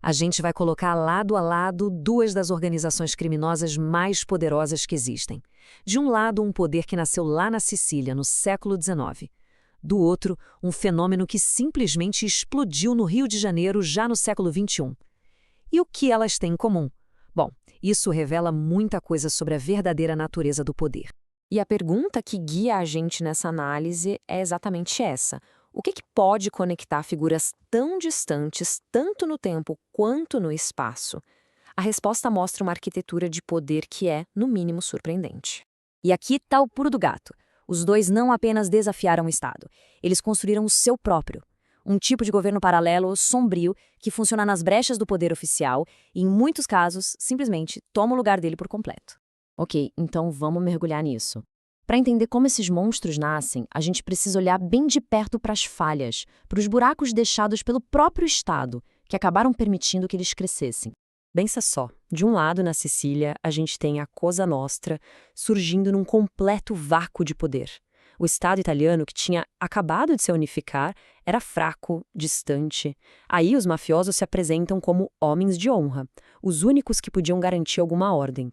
A gente vai colocar lado a lado duas das organizações criminosas mais poderosas que existem. De um lado, um poder que nasceu lá na Sicília, no século XIX. Do outro, um fenômeno que simplesmente explodiu no Rio de Janeiro já no século XXI. E o que elas têm em comum? Bom, isso revela muita coisa sobre a verdadeira natureza do poder. E a pergunta que guia a gente nessa análise é exatamente essa. O que pode conectar figuras tão distantes, tanto no tempo quanto no espaço? A resposta mostra uma arquitetura de poder que é, no mínimo, surpreendente. E aqui está o pulo do gato. Os dois não apenas desafiaram o Estado, eles construíram o seu próprio. Um tipo de governo paralelo, sombrio, que funciona nas brechas do poder oficial e, em muitos casos, simplesmente toma o lugar dele por completo. Ok, então vamos mergulhar nisso. Para entender como esses monstros nascem, a gente precisa olhar bem de perto para as falhas, para os buracos deixados pelo próprio Estado, que acabaram permitindo que eles crescessem. Pensa só, de um lado na Sicília, a gente tem a Cosa Nostra surgindo num completo vácuo de poder. O Estado italiano, que tinha acabado de se unificar, era fraco, distante. Aí os mafiosos se apresentam como homens de honra, os únicos que podiam garantir alguma ordem.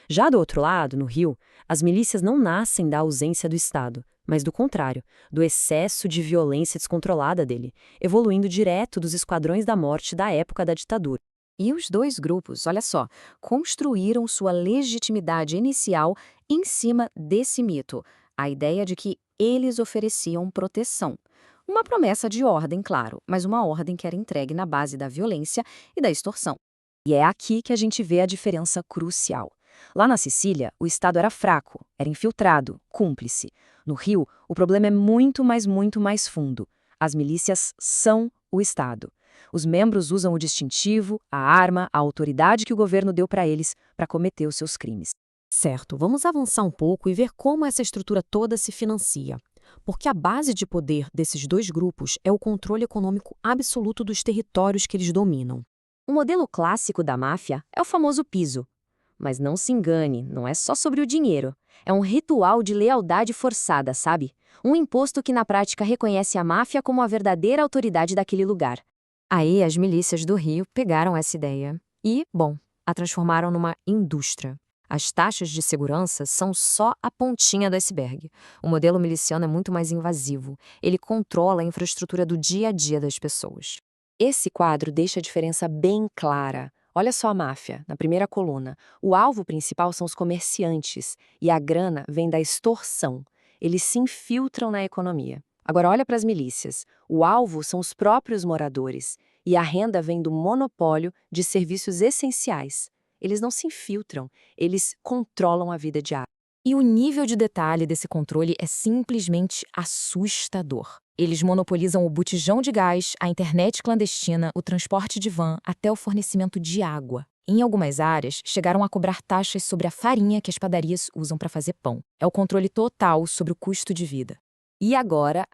Já do outro lado, no Rio, as milícias não nascem da ausência do Estado, mas do contrário, do excesso de violência descontrolada dele, evoluindo direto dos esquadrões da morte da época da ditadura. E os dois grupos, olha só, construíram sua legitimidade inicial em cima desse mito, a ideia de que eles ofereciam proteção. Uma promessa de ordem, claro, mas uma ordem que era entregue na base da violência e da extorsão. E é aqui que a gente vê a diferença crucial. Lá na Sicília, o Estado era fraco, era infiltrado, cúmplice. No Rio, o problema é muito mais fundo. As milícias são o Estado. Os membros usam o distintivo, a arma, a autoridade que o governo deu para eles para cometer os seus crimes. Certo, vamos avançar um pouco e ver como essa estrutura toda se financia. Porque a base de poder desses dois grupos é o controle econômico absoluto dos territórios que eles dominam. O modelo clássico da máfia é o famoso piso. Mas não se engane, não é só sobre o dinheiro. É um ritual de lealdade forçada, sabe? Um imposto que na prática reconhece a máfia como a verdadeira autoridade daquele lugar. Aí as milícias do Rio pegaram essa ideia e, bom, a transformaram numa indústria. As taxas de segurança são só a pontinha do iceberg. O modelo miliciano é muito mais invasivo. Ele controla a infraestrutura do dia a dia das pessoas. Esse quadro deixa a diferença bem clara. Olha só a máfia, na primeira coluna. O alvo principal são os comerciantes e a grana vem da extorsão. Eles se infiltram na economia. Agora olha para as milícias. O alvo são os próprios moradores e a renda vem do monopólio de serviços essenciais. Eles não se infiltram, eles controlam a vida diária. E o nível de detalhe desse controle é simplesmente assustador. Eles monopolizam o botijão de gás, a internet clandestina, o transporte de van, até o fornecimento de água. Em algumas áreas, chegaram a cobrar taxas sobre a farinha que as padarias usam para fazer pão. É o controle total sobre o custo de vida. E agora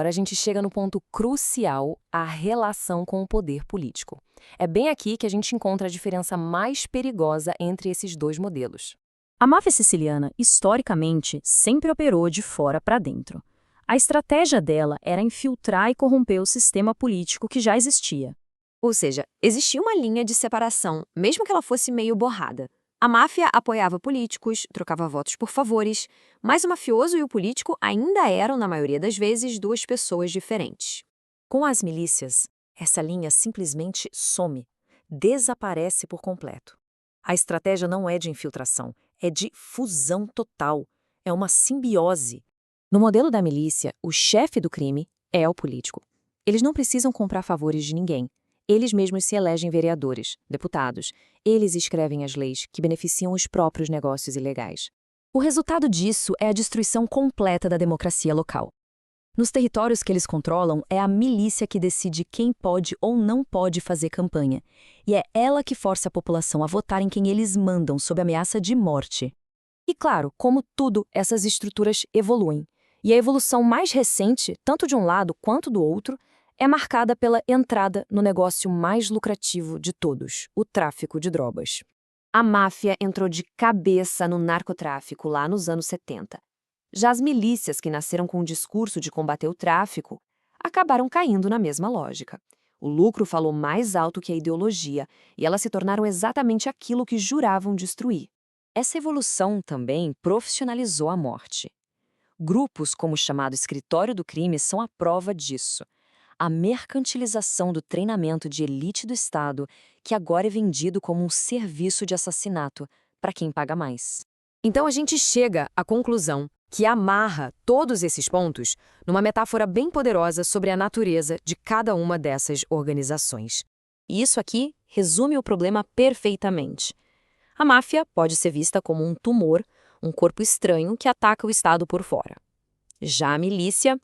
a gente chega no ponto crucial, a relação com o poder político. É bem aqui que a gente encontra a diferença mais perigosa entre esses dois modelos. A máfia siciliana, historicamente, sempre operou de fora para dentro. A estratégia dela era infiltrar e corromper o sistema político que já existia. Ou seja, existia uma linha de separação, mesmo que ela fosse meio borrada. A máfia apoiava políticos, trocava votos por favores, mas o mafioso e o político ainda eram, na maioria das vezes, duas pessoas diferentes. Com as milícias, essa linha simplesmente some, desaparece por completo. A estratégia não é de infiltração, é de fusão total, é uma simbiose. No modelo da milícia, o chefe do crime é o político. Eles não precisam comprar favores de ninguém. Eles mesmos se elegem vereadores, deputados. Eles escrevem as leis que beneficiam os próprios negócios ilegais. O resultado disso é a destruição completa da democracia local. Nos territórios que eles controlam, é a milícia que decide quem pode ou não pode fazer campanha. E é ela que força a população a votar em quem eles mandam sob ameaça de morte. E claro, como tudo, essas estruturas evoluem. E a evolução mais recente, tanto de um lado quanto do outro, é marcada pela entrada no negócio mais lucrativo de todos, o tráfico de drogas. A máfia entrou de cabeça no narcotráfico lá nos anos 70. Já as milícias, que nasceram com o discurso de combater o tráfico, acabaram caindo na mesma lógica. O lucro falou mais alto que a ideologia, e elas se tornaram exatamente aquilo que juravam destruir. Essa evolução também profissionalizou a morte. Grupos como o chamado Escritório do Crime são a prova disso. A mercantilização do treinamento de elite do Estado, que agora é vendido como um serviço de assassinato para quem paga mais. Então a gente chega à conclusão que amarra todos esses pontos numa metáfora bem poderosa sobre a natureza de cada uma dessas organizações. E isso aqui resume o problema perfeitamente. A máfia pode ser vista como um tumor, um corpo estranho que ataca o Estado por fora. Já a milícia,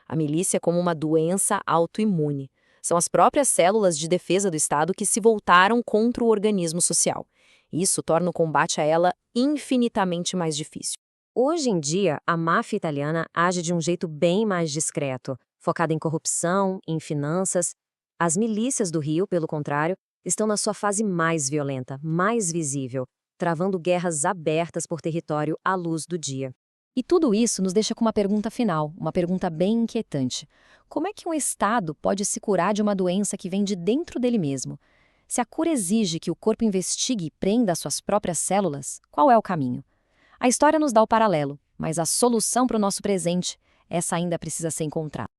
a milícia é como uma doença autoimune. São as próprias células de defesa do Estado que se voltaram contra o organismo social. Isso torna o combate a ela infinitamente mais difícil. Hoje em dia, a máfia italiana age de um jeito bem mais discreto, focada em corrupção, em finanças. As milícias do Rio, pelo contrário, estão na sua fase mais violenta, mais visível, travando guerras abertas por território à luz do dia. E tudo isso nos deixa com uma pergunta final, uma pergunta bem inquietante. Como é que um Estado pode se curar de uma doença que vem de dentro dele mesmo? Se a cura exige que o corpo investigue e prenda suas próprias células, qual é o caminho? A história nos dá o paralelo, mas a solução para o nosso presente, essa ainda precisa ser encontrada.